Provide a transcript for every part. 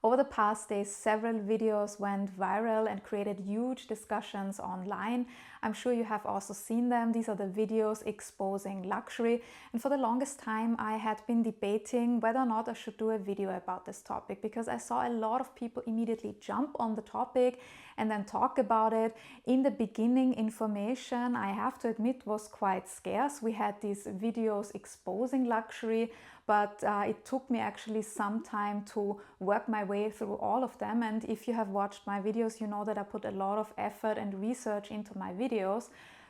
Over the past days, several videos went viral and created huge discussions online. I'm sure you have also seen them. These are the videos exposing luxury. And for the longest time, I had been debating whether or not I should do a video about this topic, because I saw a lot of people immediately jump on the topic and then talk about it. In the beginning, information, I have to admit, was quite scarce. We had these videos exposing luxury, but it took me actually some time to work my way through all of them. And if you have watched my videos, you know that I put a lot of effort and research into my videos.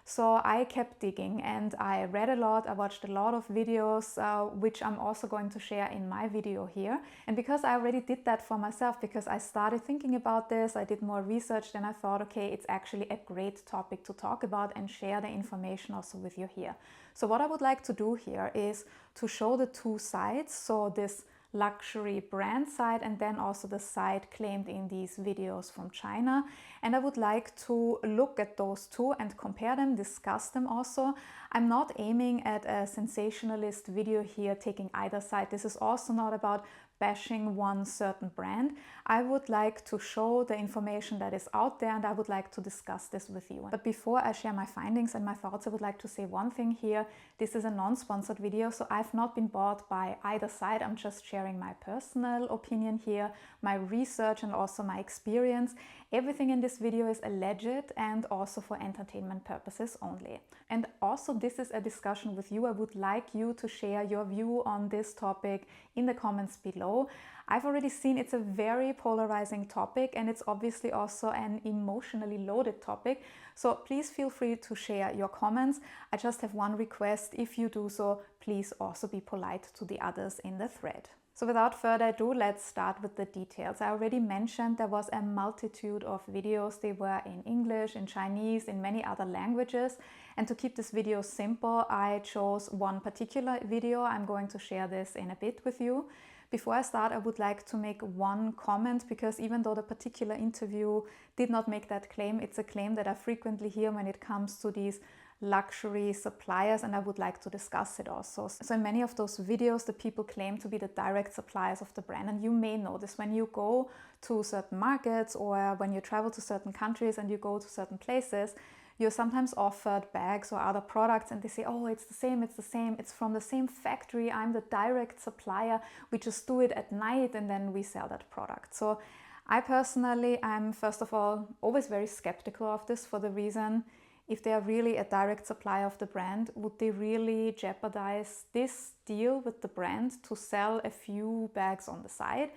So I kept digging and I read a lot, I watched a lot of videos, which I'm also going to share in my video here. And because I already did that for myself, because I started thinking about this, I did more research, then I thought, okay, it's actually a great topic to talk about and share the information also with you here. So what I would like to do here is to show the two sides, so this luxury brand side and then also the side claimed in these videos from China. And I would like to look at those two and compare them, discuss them also. I'm not aiming at a sensationalist video here, taking either side. This is also not about bashing one certain brand. I would like to show the information that is out there and I would like to discuss this with you. But before I share my findings and my thoughts, I would like to say one thing here. This is a non-sponsored video, so I've not been bought by either side. I'm just sharing my personal opinion here, my research and also my experience. Everything in this video is alleged and also for entertainment purposes only. And also this is a discussion with you. I would like you to share your view on this topic in the comments below. I've already seen it's a very polarizing topic and it's obviously also an emotionally loaded topic. So please feel free to share your comments. I just have one request. If you do so, please also be polite to the others in the thread. So without further ado, let's start with the details. I already mentioned there was a multitude of videos. They were in English, in Chinese, in many other languages. And to keep this video simple, I chose one particular video. I'm going to share this in a bit with you. Before I start, I would like to make one comment, because even though the particular interview did not make that claim, it's a claim that I frequently hear when it comes to these luxury suppliers, and I would like to discuss it also. So in many of those videos, the people claim to be the direct suppliers of the brand, and you may know this when you go to certain markets or when you travel to certain countries and you go to certain places. You're sometimes offered bags or other products and they say, oh, it's the same, it's from the same factory, I'm the direct supplier, we just do it at night and then we sell that product. So I personally, I'm first of all always very skeptical of this, for the reason, if they are really a direct supplier of the brand, would they really jeopardize this deal with the brand to sell a few bags on the side?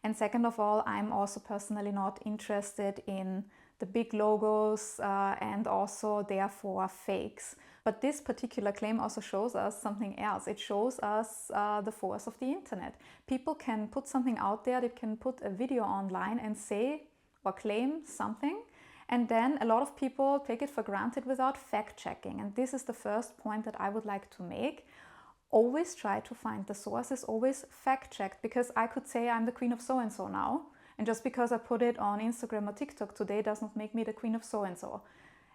And second of all, I'm also personally not interested in the big logos and also therefore fakes. But this particular claim also shows us something else. It shows us the force of the internet. People can put something out there, they can put a video online and say or claim something, and then a lot of people take it for granted without fact checking. And this is the first point that I would like to make. Always try to find the sources, always fact check, because I could say I'm the queen of so-and-so now. And just because I put it on Instagram or TikTok today does not make me the queen of so-and-so.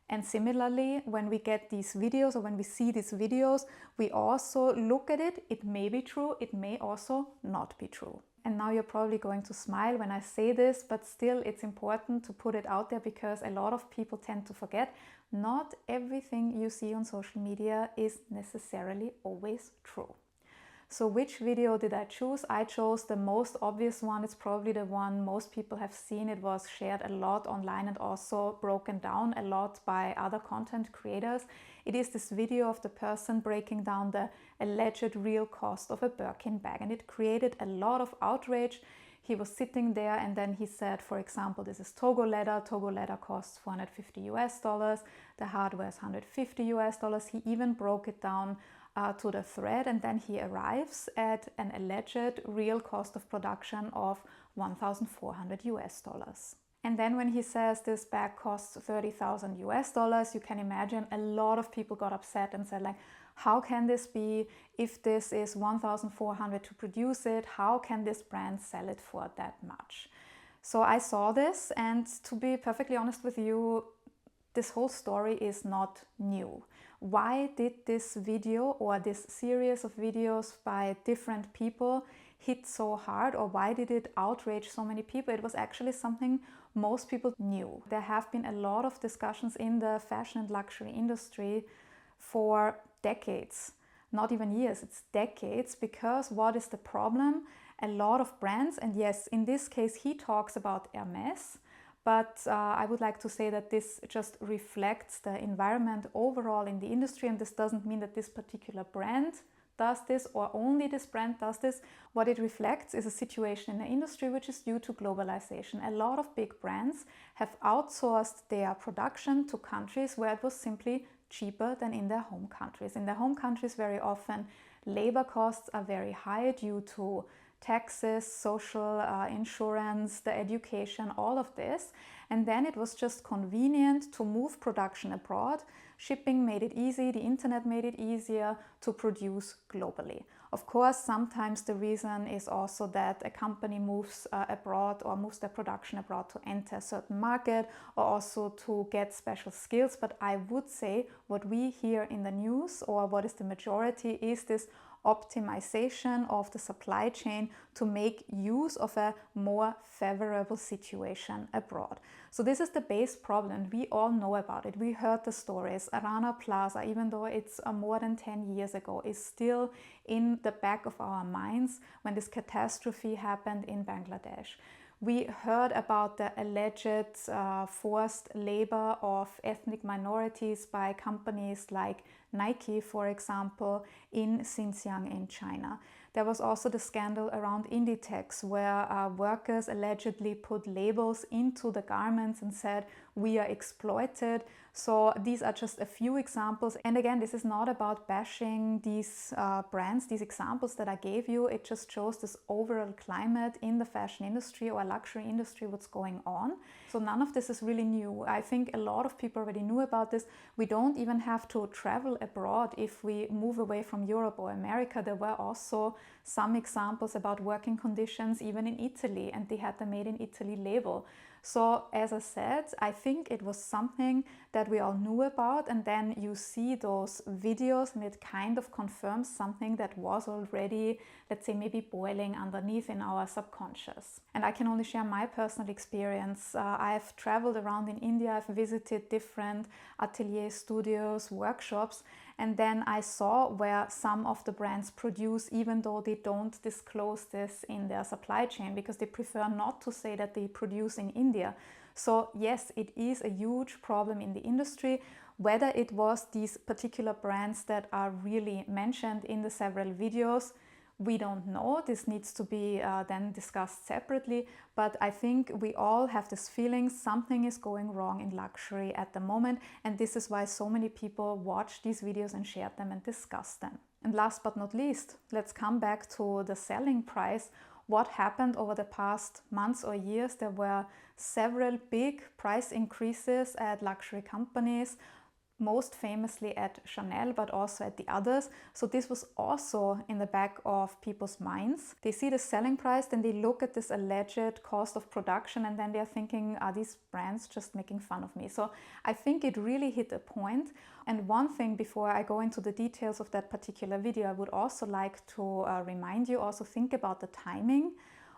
And similarly, when we get these videos or when we see these videos, we also look at it. It may be true, it may also not be true. And now you're probably going to smile when I say this, but still it's important to put it out there, because a lot of people tend to forget not everything you see on social media is necessarily always true. So which video did I choose? I chose the most obvious one. It's probably the one most people have seen. It was shared a lot online and also broken down a lot by other content creators. It is this video of the person breaking down the alleged real cost of a Birkin bag, and it created a lot of outrage. He was sitting there and then he said, for example, this is Togo leather. Togo leather costs $450 US. The hardware is $150 US. He even broke it down to the thread, and then he arrives at an alleged real cost of production of $1,400 US. And then when he says this bag costs $30,000 US, you can imagine a lot of people got upset and said, like, how can this be? If this is $1,400 to produce it, how can this brand sell it for that much? So I saw this, and to be perfectly honest with you, this whole story is not new. Why did this video or this series of videos by different people hit so hard, or why did it outrage so many people? It was actually something most people knew. There have been a lot of discussions in the fashion and luxury industry for decades, not even years, it's decades, because what is the problem? A lot of brands, and yes, in this case he talks about Hermes, but I would like to say that this just reflects the environment overall in the industry, and this doesn't mean that this particular brand does this or only this brand does this. What it reflects is a situation in the industry which is due to globalization. A lot of big brands have outsourced their production to countries where it was simply cheaper than in their home countries. In their home countries, very often labor costs are very high due to taxes, social insurance, the education, all of this. And then it was just convenient to move production abroad. Shipping made it easy, the internet made it easier to produce globally. Of course, sometimes the reason is also that a company moves abroad or moves their production abroad to enter a certain market, or also to get special skills. But I would say what we hear in the news, or what is the majority, is this optimization of the supply chain to make use of a more favorable situation abroad. So this is the base problem. We all know about it. We heard the stories. Rana Plaza, even though it's more than 10 years ago, is still in the back of our minds when this catastrophe happened in Bangladesh. We heard about the alleged forced labor of ethnic minorities by companies like Nike, for example, in Xinjiang in China. There was also the scandal around Inditex, where workers allegedly put labels into the garments and said, "We are exploited." So these are just a few examples. And again, this is not about bashing these brands, these examples that I gave you. It just shows this overall climate in the fashion industry or luxury industry, what's going on. So none of this is really new. I think a lot of people already knew about this. We don't even have to travel abroad if we move away from Europe or America. There were also some examples about working conditions even in Italy, and they had the Made in Italy label. So as I said, I think it was something that we all knew about, and then you see those videos and it kind of confirms something that was already, let's say, maybe boiling underneath in our subconscious. And I can only share my personal experience. I've traveled around in India, I've visited different atelier studios, workshops, and then I saw where some of the brands produce, even though they don't disclose this in their supply chain, because they prefer not to say that they produce in India. So yes, it is a huge problem in the industry. Whether it was these particular brands that are really mentioned in the several videos, we don't know. This needs to be then discussed separately, but I think we all have this feeling something is going wrong in luxury at the moment, and this is why so many people watch these videos and share them and discuss them. And last but not least, let's come back to the selling price. What happened over the past months or years? There were several big price increases at luxury companies, most famously at Chanel, but also at the others. So this was also in the back of people's minds. They see the selling price, then they look at this alleged cost of production, and then they're thinking, are these brands just making fun of me? So I think it really hit a point. And one thing before I go into the details of that particular video, I would also like to remind you, also think about the timing.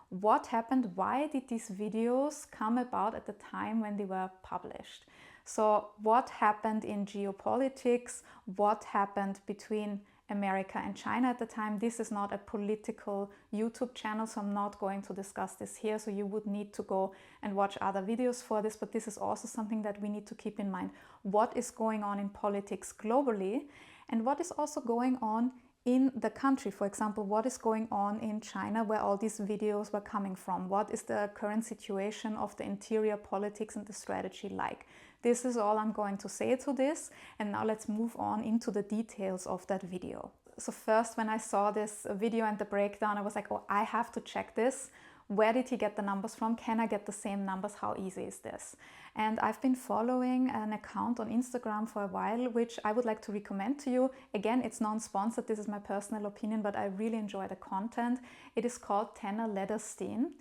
What happened? Why did these videos come about at the time when they were published? So what happened in geopolitics? What happened between America and China at the time? This is not a political YouTube channel, so I'm not going to discuss this here. So you would need to go and watch other videos for this, but this is also something that we need to keep in mind. What is going on in politics globally, and what is also going on in the country? For example, what is going on in China, where all these videos were coming from? What is the current situation of the interior politics and the strategy like? This is all I'm going to say to this, and now let's move on into the details of that video. So first, when I saw this video and the breakdown, I was like, oh, I have to check this. Where did he get the numbers from? Can I get the same numbers? How easy is this? And I've been following an account on Instagram for a while, which I would like to recommend to you. Again, it's non-sponsored, this is my personal opinion, but I really enjoy the content. It is called Tanner Lederstein.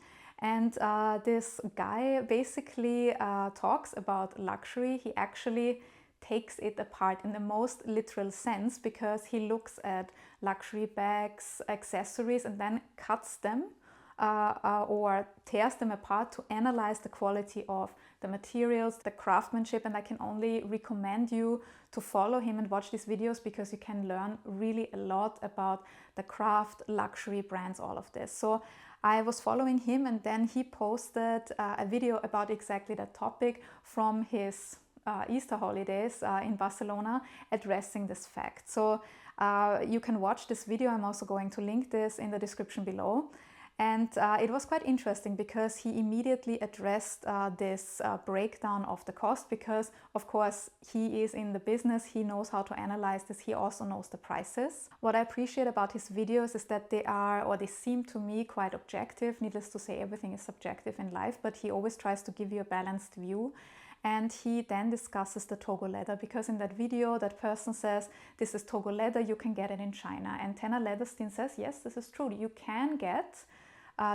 And this guy basically talks about luxury. He actually takes it apart in the most literal sense, because he looks at luxury bags, accessories, and then cuts them or tears them apart to analyze the quality of the materials, the craftsmanship. And I can only recommend you to follow him and watch these videos, because you can learn really a lot about the craft, luxury brands, all of this. So I was following him, and then he posted a video about exactly that topic from his Easter holidays in Barcelona, addressing this fact. So you can watch this video. I'm also going to link this in the description below. And it was quite interesting, because he immediately addressed this breakdown of the cost, because of course he is in the business, he knows how to analyze this, he also knows the prices. What I appreciate about his videos is that they are, or they seem to me, quite objective. Needless to say, everything is subjective in life, but he always tries to give you a balanced view. And he then discusses the Togo leather, because in that video that person says, this is Togo leather, you can get it in China. And Tenner Leatherstein says, yes, this is true, you can get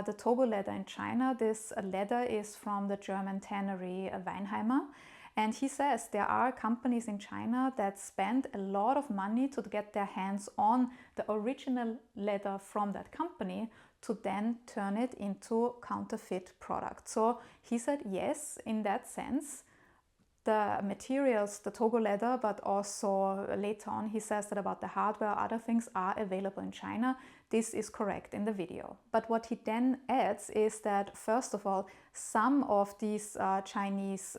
the Togo leather in China. This leather is from the German tannery Weinheimer. And he says there are companies in China that spend a lot of money to get their hands on the original leather from that company, to then turn it into counterfeit product. So he said, yes, in that sense, the materials, the Togo leather, but also later on he says that about the hardware, other things are available in China. This is correct in the video. But what he then adds is that, first of all, some of these Chinese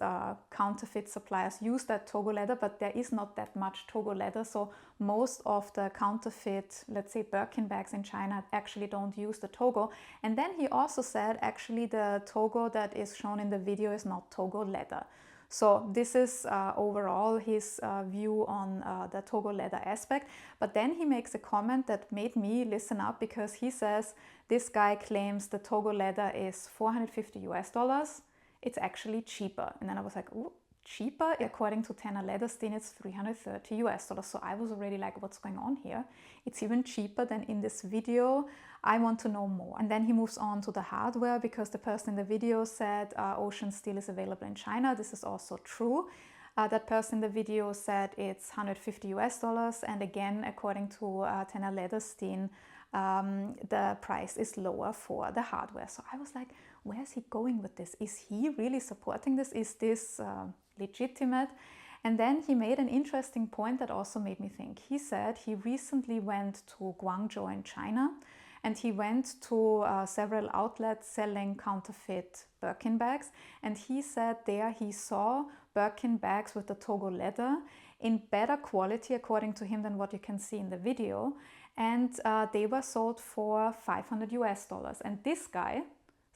counterfeit suppliers use that Togo leather, but there is not that much Togo leather. So most of the counterfeit, let's say Birkin bags in China, actually don't use the Togo. And then he also said, actually the Togo that is shown in the video is not Togo leather. So this is overall his view on the Togo leather aspect. But then he makes a comment that made me listen up, because he says this guy claims the Togo leather is $450 US. It's actually cheaper. And then I was like, ooh, cheaper? According to Tenner Leatherstein, it's $330 US. So I was already like, what's going on here? It's even cheaper than in this video. I want to know more. And then he moves on to the hardware, because the person in the video said ocean steel is available in China. This is also true. That person in the video said it's $150 US. And again, according to Tenner Leatherstein, the price is lower for the hardware. So I was like, where is he going with this? Is he really supporting this? Is this legitimate? And then he made an interesting point that also made me think. He said he recently went to Guangzhou in China, and he went to several outlets selling counterfeit Birkin bags. And he said there he saw Birkin bags with the Togo leather in better quality, according to him, than what you can see in the video. And they were sold for $500 US. And this guy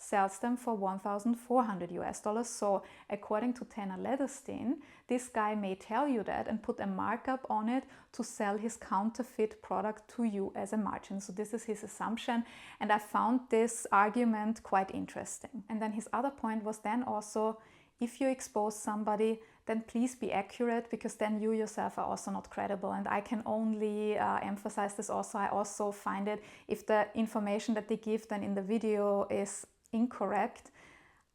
sells them for $1,400 US. So according to Tenner Leatherstein, this guy may tell you that and put a markup on it to sell his counterfeit product to you as a margin. So this is his assumption, and I found this argument quite interesting. And then his other point was then also, if you expose somebody, then please be accurate, because then you yourself are also not credible. And I can only emphasize this also. I also find it, if the information that they give then in the video is incorrect,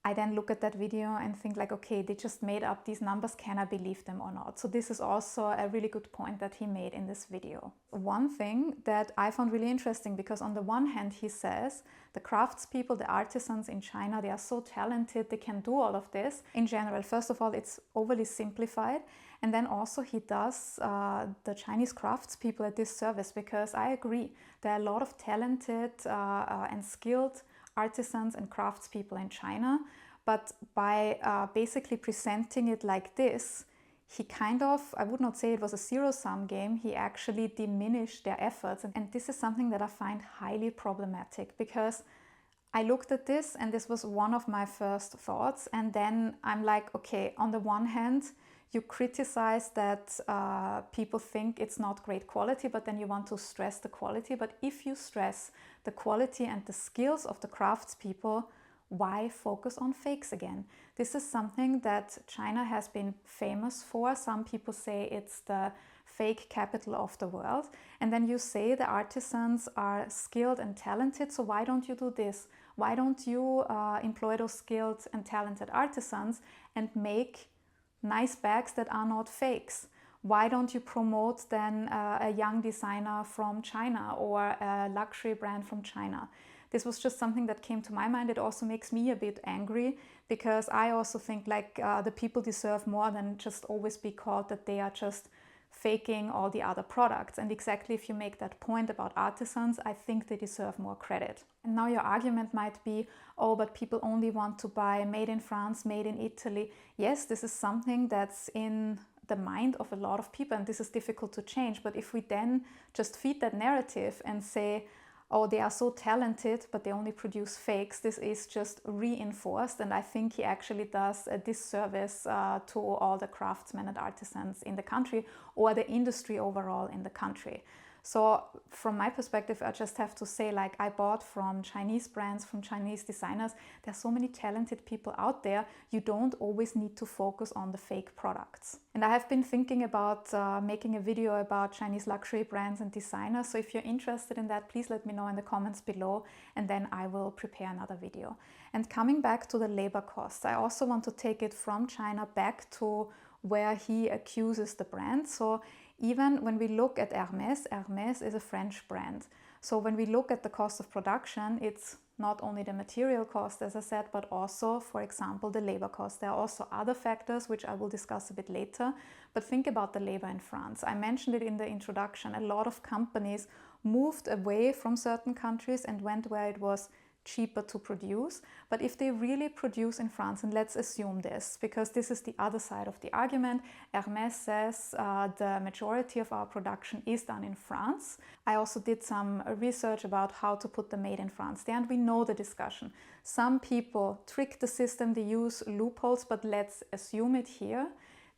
I then look at that video and think like, okay, they just made up these numbers, can I believe them or not? So this is also a really good point that he made in this video. One thing that I found really interesting, because on the one hand he says the craftspeople, the artisans in China, they are so talented, they can do all of this. In general, first of all, it's overly simplified. And then also he does the Chinese craftspeople a disservice, because I agree, there are a lot of talented and skilled artisans and craftspeople in China, but by basically presenting it like this, he kind of, I would not say it was a zero-sum game, he actually diminished their efforts. And this is something that I find highly problematic, because I looked at this and this was one of my first thoughts. And then I'm like, okay, on the one hand, you criticize that people think it's not great quality, but then you want to stress the quality. But if you stress the quality and the skills of the craftspeople, why focus on fakes again? This is something that China has been famous for. Some people say it's the fake capital of the world. And then you say the artisans are skilled and talented, so why don't you do this? Why don't you employ those skilled and talented artisans and make nice bags that are not fakes? Why don't you promote then a young designer from China or a luxury brand from China? This was just something that came to my mind. It also makes me a bit angry because I also think like the people deserve more than just always be called that they are just faking all the other products. And exactly if you make that point about artisans, I think they deserve more credit. And now your argument might be, oh, but people only want to buy made in France, made in Italy. Yes, this is something that's in the mind of a lot of people, and this is difficult to change. But if we then just feed that narrative and say, oh, they are so talented, but they only produce fakes, this is just reinforced. And I think he actually does a disservice to all the craftsmen and artisans in the country, or the industry overall in the country. So from my perspective, I just have to say, like, I bought from Chinese brands, from Chinese designers. There are so many talented people out there. You don't always need to focus on the fake products. And I have been thinking about making a video about Chinese luxury brands and designers. So if you're interested in that, please let me know in the comments below, and then I will prepare another video. And coming back to the labor costs, I also want to take it from China back to where he accuses the brand. So even when we look at Hermes, Hermes is a French brand. So when we look at the cost of production, it's not only the material cost, as I said, but also, for example, the labor cost. There are also other factors, which I will discuss a bit later. But think about the labor in France. I mentioned it in the introduction. A lot of companies moved away from certain countries and went where it was cheaper to produce. But if they really produce in France, and let's assume this, because this is the other side of the argument, Hermes says the majority of our production is done in France. I also did some research about how to put the made in France there, and we know the discussion. Some people trick the system, they use loopholes, but let's assume it here.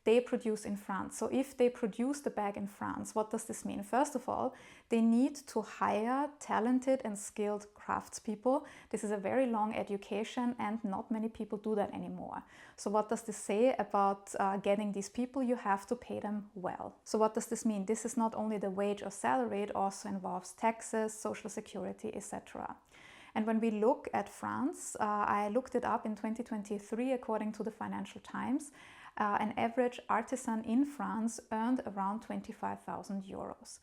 They produce in France. So if they produce the bag in France, what does this mean? First of all, they need to hire talented and skilled craftspeople. This is a very long education, and not many people do that anymore. So what does this say about getting these people? You have to pay them well. So what does this mean? This is not only the wage or salary, it also involves taxes, social security, etc. And when we look at France, I looked it up in 2023 according to the Financial Times. An average artisan in France earned around 25,000 euros.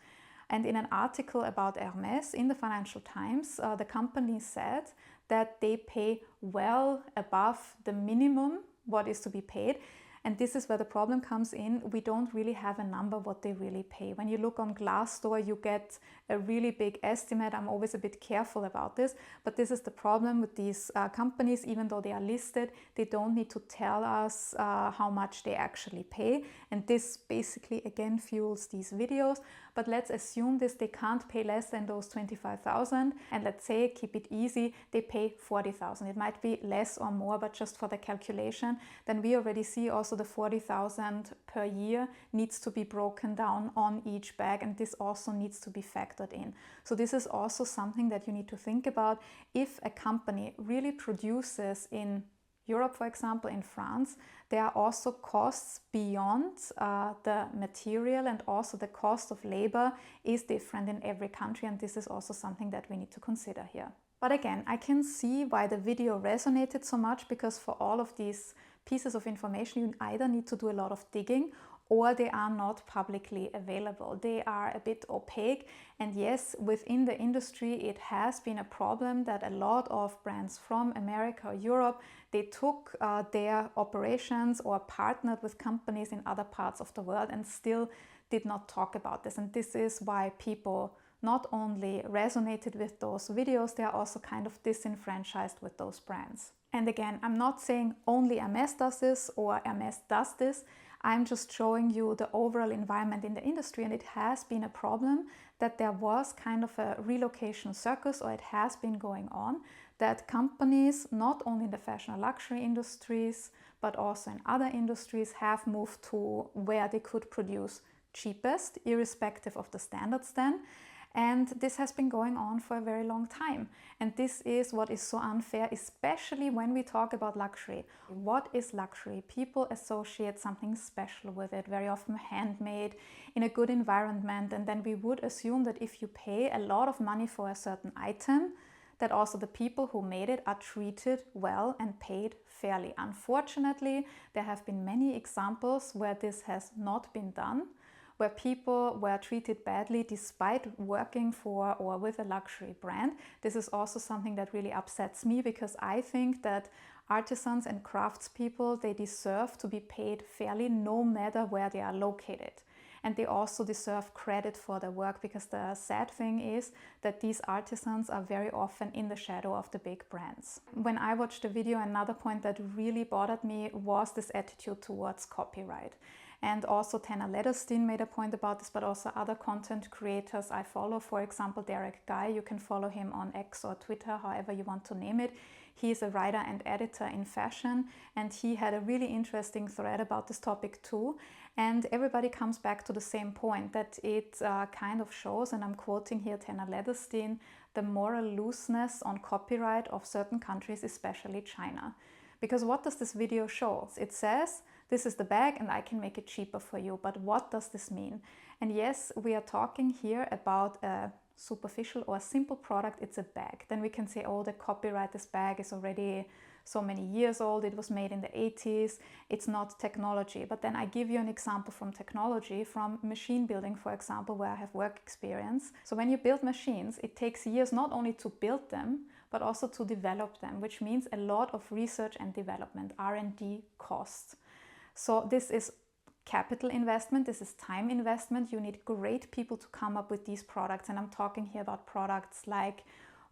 And in an article about Hermes in the Financial Times, the company said that they pay well above the minimum what is to be paid. And this is where the problem comes in. We don't really have a number what they really pay. When you look on Glassdoor, you get a really big estimate. I'm always a bit careful about this, but this is the problem with these companies. Even though they are listed, they don't need to tell us how much they actually pay. And this basically, again, fuels these videos. But let's assume this, they can't pay less than those 25,000. And let's say, keep it easy, they pay 40,000. It might be less or more, but just for the calculation, then we already see also the 40,000 per year needs to be broken down on each bag, and this also needs to be factored in. So this is also something that you need to think about. If a company really produces in Europe, for example, in France, there are also costs beyond the material, and also the cost of labor is different in every country, and this is also something that we need to consider here. But again, I can see why the video resonated so much, because for all of these pieces of information, you either need to do a lot of digging, or they are not publicly available. They are a bit opaque. And yes, within the industry, it has been a problem that a lot of brands from America or Europe, they took their operations or partnered with companies in other parts of the world and still did not talk about this. And this is why people not only resonated with those videos, they are also kind of disenfranchised with those brands. And again, I'm not saying only Hermes does this or Hermes does this. I'm just showing you the overall environment in the industry, and it has been a problem that there was kind of a relocation circus, or it has been going on, that companies, not only in the fashion or luxury industries, but also in other industries, have moved to where they could produce cheapest, irrespective of the standards then. And this has been going on for a very long time. And this is what is so unfair, especially when we talk about luxury. What is luxury? People associate something special with it, very often handmade, in a good environment. And then we would assume that if you pay a lot of money for a certain item, that also the people who made it are treated well and paid fairly. Unfortunately, there have been many examples where this has not been done, where people were treated badly despite working for or with a luxury brand. This is also something that really upsets me, because I think that artisans and craftspeople, they deserve to be paid fairly no matter where they are located. And they also deserve credit for their work, because the sad thing is that these artisans are very often in the shadow of the big brands. When I watched the video, another point that really bothered me was this attitude towards copyright. And also Tanner Lederstein made a point about this, but also other content creators I follow. For example, Derek Guy, you can follow him on X or Twitter, however you want to name it. He is a writer and editor in fashion, and he had a really interesting thread about this topic too. And everybody comes back to the same point, that it kind of shows, and I'm quoting here Tanner Lederstein, the moral looseness on copyright of certain countries, especially China. Because what does this video show? It says, this is the bag and I can make it cheaper for you. But what does this mean? And yes, we are talking here about a superficial or a simple product. It's a bag. Then we can say, oh, the copyright, this bag is already so many years old. It was made in the 80s. It's not technology. But then I give you an example from technology, from machine building, for example, where I have work experience. So when you build machines, it takes years not only to build them, but also to develop them, which means a lot of research and development, R&D costs. So this is capital investment, this is time investment. You need great people to come up with these products. And I'm talking here about products like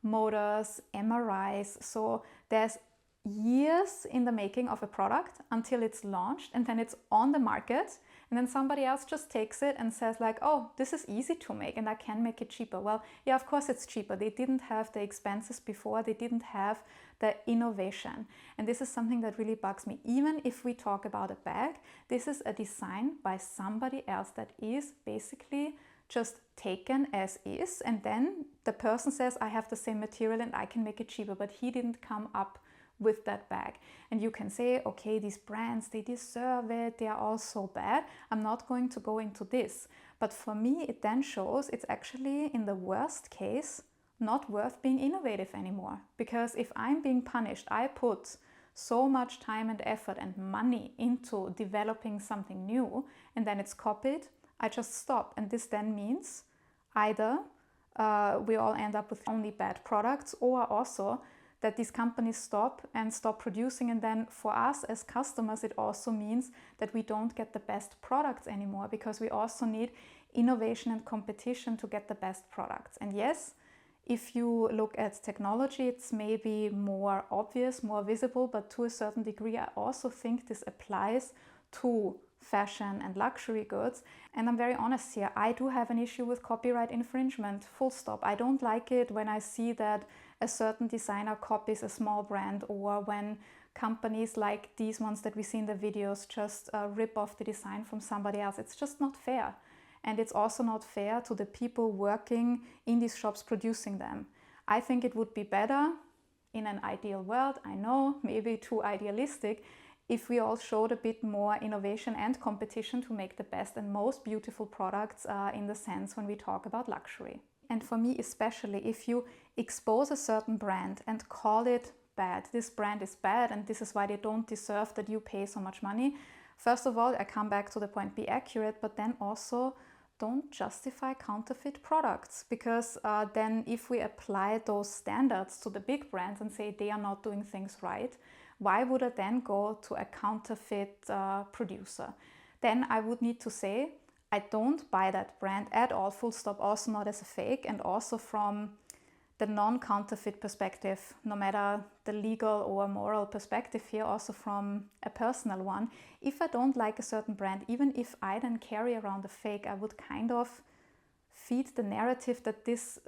motors, MRIs. So there's years in the making of a product until it's launched, and then it's on the market, and then somebody else just takes it and says like, oh, this is easy to make and I can make it cheaper. Well, yeah, of course it's cheaper. They didn't have the expenses before, they didn't have the innovation. And this is something that really bugs me. Even if we talk about a bag, this is a design by somebody else that is basically just taken as is, and then the person says, I have the same material and I can make it cheaper, but he didn't come up with that bag. And you can say, okay, these brands, they deserve it, they are all so bad. I'm not going to go into this. But for me, it then shows it's actually, in the worst case, not worth being innovative anymore. Because if I'm being punished, I put so much time and effort and money into developing something new, and then it's copied, I just stop. And this then means either we all end up with only bad products, or also that these companies stop producing, and then for us as customers it also means that we don't get the best products anymore, because we also need innovation and competition to get the best products. And yes, if you look at technology, it's maybe more obvious, more visible, but to a certain degree I also think this applies to fashion and luxury goods. And I'm very honest here, I do have an issue with copyright infringement, full stop. I don't like it when I see that a certain designer copies a small brand, or when companies like these ones that we see in the videos just rip off the design from somebody else. It's just not fair. And it's also not fair to the people working in these shops producing them. I think it would be better in an ideal world, I know, maybe too idealistic, if we all showed a bit more innovation and competition to make the best and most beautiful products in the sense when we talk about luxury. And for me especially, if you expose a certain brand and call it bad, this brand is bad and this is why they don't deserve that you pay so much money. First of all, I come back to the point, be accurate, but then also don't justify counterfeit products, because then if we apply those standards to the big brands and say they are not doing things right, why would I then go to a counterfeit producer? Then I would need to say, I don't buy that brand at all, full stop, also not as a fake, and also from the non-counterfeit perspective, no matter the legal or moral perspective here, also from a personal one. If I don't like a certain brand, even if I then carry around a fake, I would kind of feed the narrative that this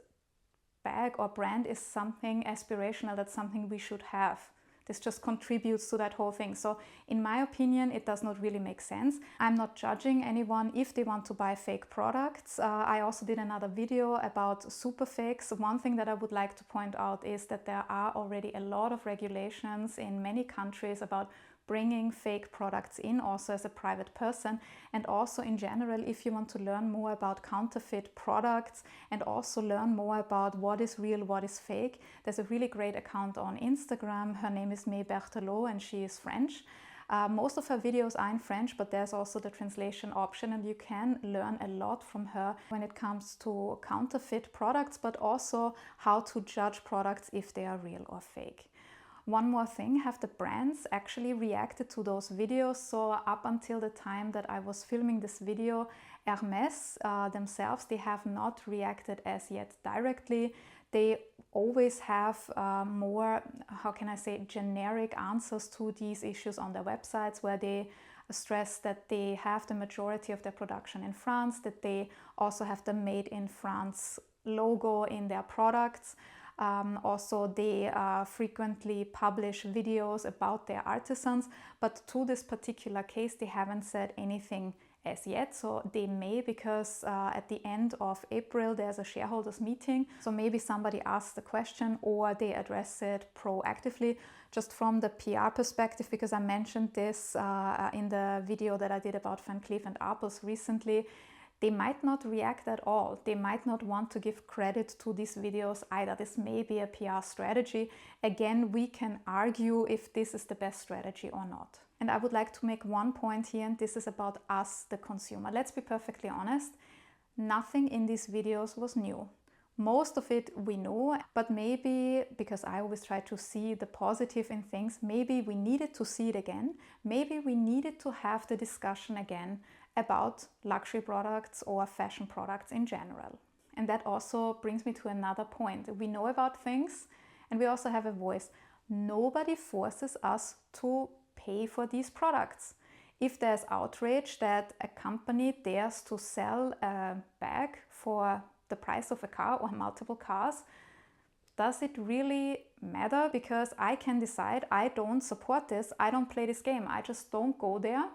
bag or brand is something aspirational, that's something we should have. This just contributes to that whole thing. So in my opinion, it does not really make sense. I'm not judging anyone if they want to buy fake products. I also did another video about super fakes. One thing that I would like to point out is that there are already a lot of regulations in many countries about bringing fake products in also as a private person. And also in general, if you want to learn more about counterfeit products and also learn more about what is real, what is fake, there's a really great account on Instagram. Her name is May Berthelot and she is French. Most of her videos are in French, but there's also the translation option, and you can learn a lot from her when it comes to counterfeit products, but also how to judge products if they are real or fake. One more thing, have the brands actually reacted to those videos? So up until the time that I was filming this video, Hermes themselves, they have not reacted as yet directly. They always have more, how can I say, generic answers to these issues on their websites, where they stress that they have the majority of their production in France, that they also have the Made in France logo in their products. Also, they frequently publish videos about their artisans, but to this particular case, they haven't said anything as yet. So they may, because at the end of April there's a shareholders meeting, so maybe somebody asks the question or they address it proactively. Just from the PR perspective, because I mentioned this in the video that I did about Van Cleef & Arpels recently, they might not react at all. They might not want to give credit to these videos either. This may be a PR strategy. Again, we can argue if this is the best strategy or not. And I would like to make one point here, and this is about us, the consumer. Let's be perfectly honest. Nothing in these videos was new. Most of it we know, but maybe, because I always try to see the positive in things, maybe we needed to see it again. Maybe we needed to have the discussion again about luxury products or fashion products in general. And that also brings me to another point. We know about things and we also have a voice. Nobody forces us to pay for these products. If there's outrage that a company dares to sell a bag for the price of a car or multiple cars, does it really matter? Because I can decide I don't support this, I don't play this game, I just don't go there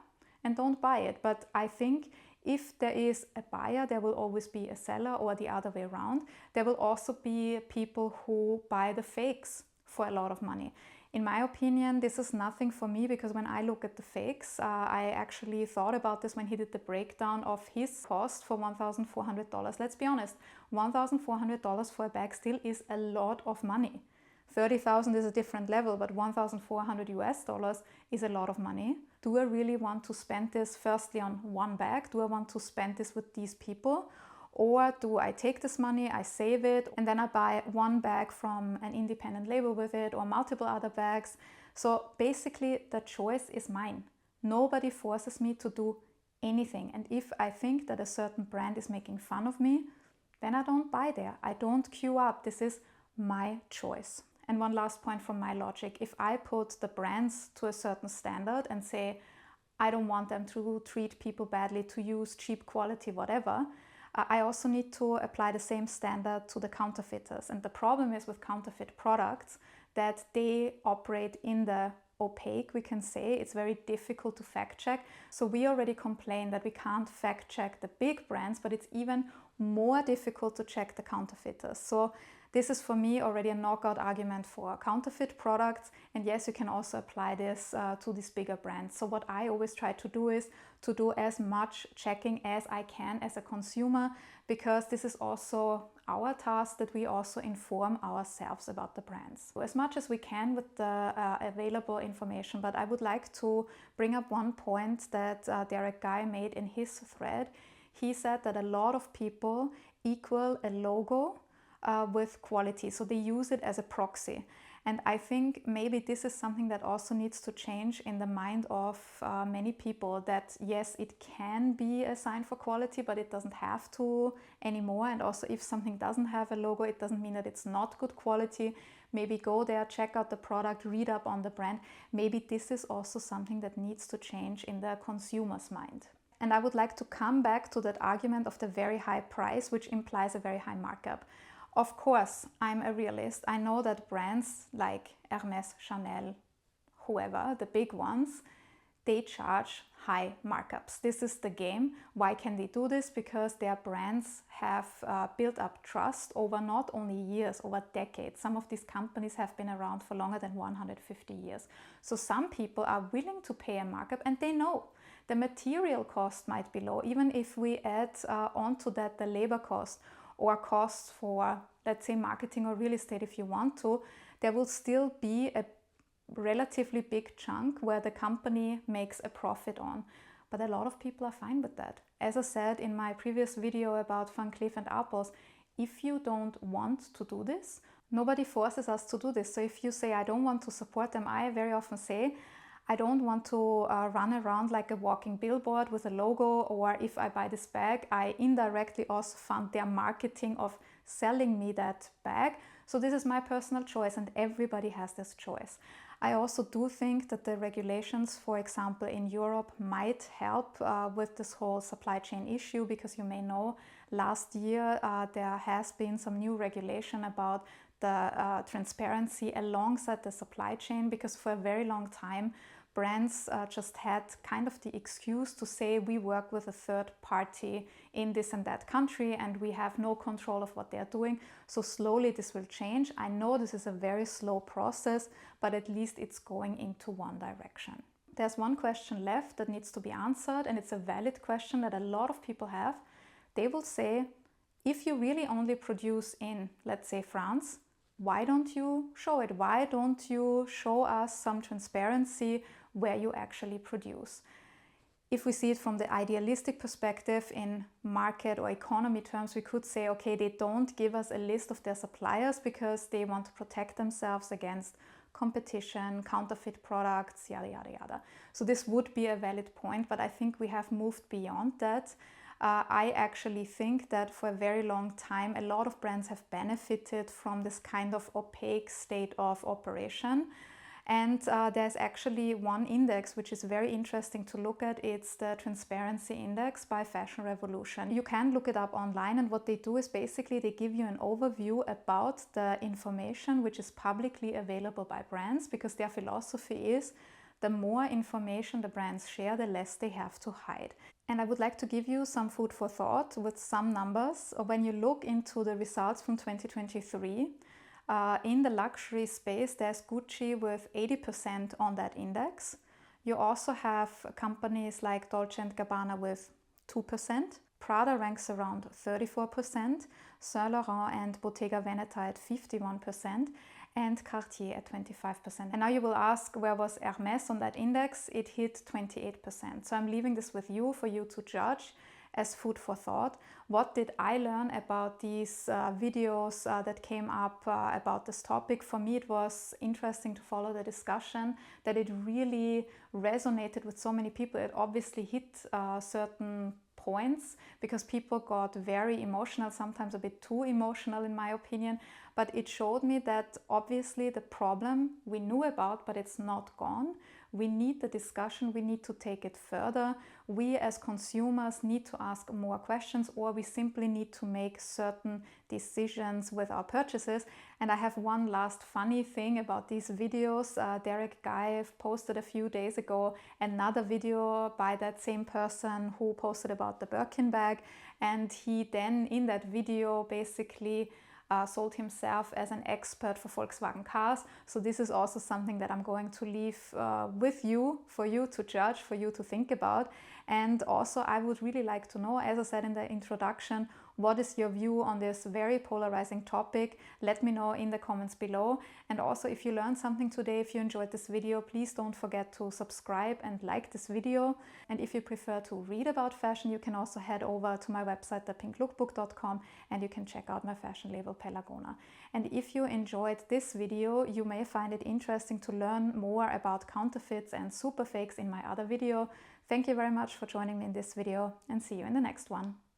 and don't buy it. But I think if there is a buyer, there will always be a seller, or the other way around. There will also be people who buy the fakes for a lot of money. In my opinion, this is nothing for me, because when I look at the fakes, I actually thought about this when he did the breakdown of his cost for $1,400. Let's be honest, $1,400 for a bag still is a lot of money. 30,000 is a different level, but 1,400 US dollars is a lot of money. Do I really want to spend this firstly on one bag? Do I want to spend this with these people? Or do I take this money, I save it, and then I buy one bag from an independent label with it, or multiple other bags? So basically the choice is mine. Nobody forces me to do anything. And if I think that a certain brand is making fun of me, then I don't buy there. I don't queue up. This is my choice. And one last point from my logic, if I put the brands to a certain standard and say, I don't want them to treat people badly, to use cheap quality, whatever, I also need to apply the same standard to the counterfeiters. And the problem is with counterfeit products that they operate in the opaque, we can say. It's very difficult to fact check. So we already complain that we can't fact check the big brands, but it's even more difficult to check the counterfeiters. So this is for me already a knockout argument for counterfeit products. And yes, you can also apply this to these bigger brands. So what I always try to do is to do as much checking as I can as a consumer, because this is also our task, that we also inform ourselves about the brands. So as much as we can with the available information, but I would like to bring up one point that Derek Guy made in his thread. He said that a lot of people equal a logo with quality, so they use it as a proxy. And I think maybe this is something that also needs to change in the mind of many people, that yes, it can be a sign for quality, but it doesn't have to anymore. And also, if something doesn't have a logo, it doesn't mean that it's not good quality. Maybe go there, check out the product, read up on the brand. Maybe this is also something that needs to change in the consumer's mind. And I would like to come back to that argument of the very high price, which implies a very high markup. Of course, I'm a realist. I know that brands like Hermes, Chanel, whoever, the big ones, they charge high markups. This is the game. Why can they do this? Because their brands have built up trust over not only years, over decades. Some of these companies have been around for longer than 150 years. So some people are willing to pay a markup, and they know the material cost might be low. Even if we add onto that the labor cost or costs for, let's say, marketing or real estate, if you want to, there will still be a relatively big chunk where the company makes a profit on. But a lot of people are fine with that. As I said in my previous video about Van Cleef & Arpels, if you don't want to do this, nobody forces us to do this. So if you say, I don't want to support them, I very often say, I don't want to run around like a walking billboard with a logo, or if I buy this bag, I indirectly also fund their marketing of selling me that bag. So this is my personal choice, and everybody has this choice. I also do think that the regulations, for example, in Europe might help with this whole supply chain issue, because you may know last year there has been some new regulation about the transparency alongside the supply chain, because for a very long time brands just had kind of the excuse to say we work with a third party in this and that country and we have no control of what they're doing. So slowly this will change. I know this is a very slow process, but at least it's going into one direction. There's one question left that needs to be answered, and it's a valid question that a lot of people have. They will say, if you really only produce in, let's say, France, why don't you show it? Why don't you show us some transparency where you actually produce? If we see it from the idealistic perspective in market or economy terms, we could say, okay, they don't give us a list of their suppliers because they want to protect themselves against competition, counterfeit products, yada, yada, yada. So this would be a valid point, but I think we have moved beyond that. I actually think that for a very long time, a lot of brands have benefited from this kind of opaque state of operation. And there's actually one index which is very interesting to look at. It's the Transparency Index by Fashion Revolution. You can look it up online, and what they do is basically they give you an overview about the information which is publicly available by brands, because their philosophy is the more information the brands share, the less they have to hide. And I would like to give you some food for thought with some numbers. When you look into the results from 2023, in the luxury space, there's Gucci with 80% on that index. You also have companies like Dolce & Gabbana with 2%. Prada ranks around 34%, Saint Laurent and Bottega Veneta at 51%, and Cartier at 25%. And now you will ask, where was Hermes on that index? It hit 28%. So I'm leaving this with you for you to judge as food for thought. What did I learn about these videos that came up about this topic? For me, it was interesting to follow the discussion, that it really resonated with so many people. It obviously hit certain points because people got very emotional, sometimes a bit too emotional in my opinion, but it showed me that obviously the problem we knew about, but it's not gone. We need the discussion, we need to take it further. We as consumers need to ask more questions, or we simply need to make certain decisions with our purchases. And I have one last funny thing about these videos. Derek Guy posted a few days ago another video by that same person who posted about the Birkin bag, and he then in that video basically sold himself as an expert for Volkswagen cars. So this is also something that I'm going to leave with you, for you to judge, for you to think about. And also I would really like to know, as I said in the introduction, what is your view on this very polarizing topic? Let me know in the comments below. And also, if you learned something today, if you enjoyed this video, please don't forget to subscribe and like this video. And if you prefer to read about fashion, you can also head over to my website, thepinklookbook.com, and you can check out my fashion label Pelagona. And if you enjoyed this video, you may find it interesting to learn more about counterfeits and super fakes in my other video. Thank you very much for joining me in this video, and see you in the next one.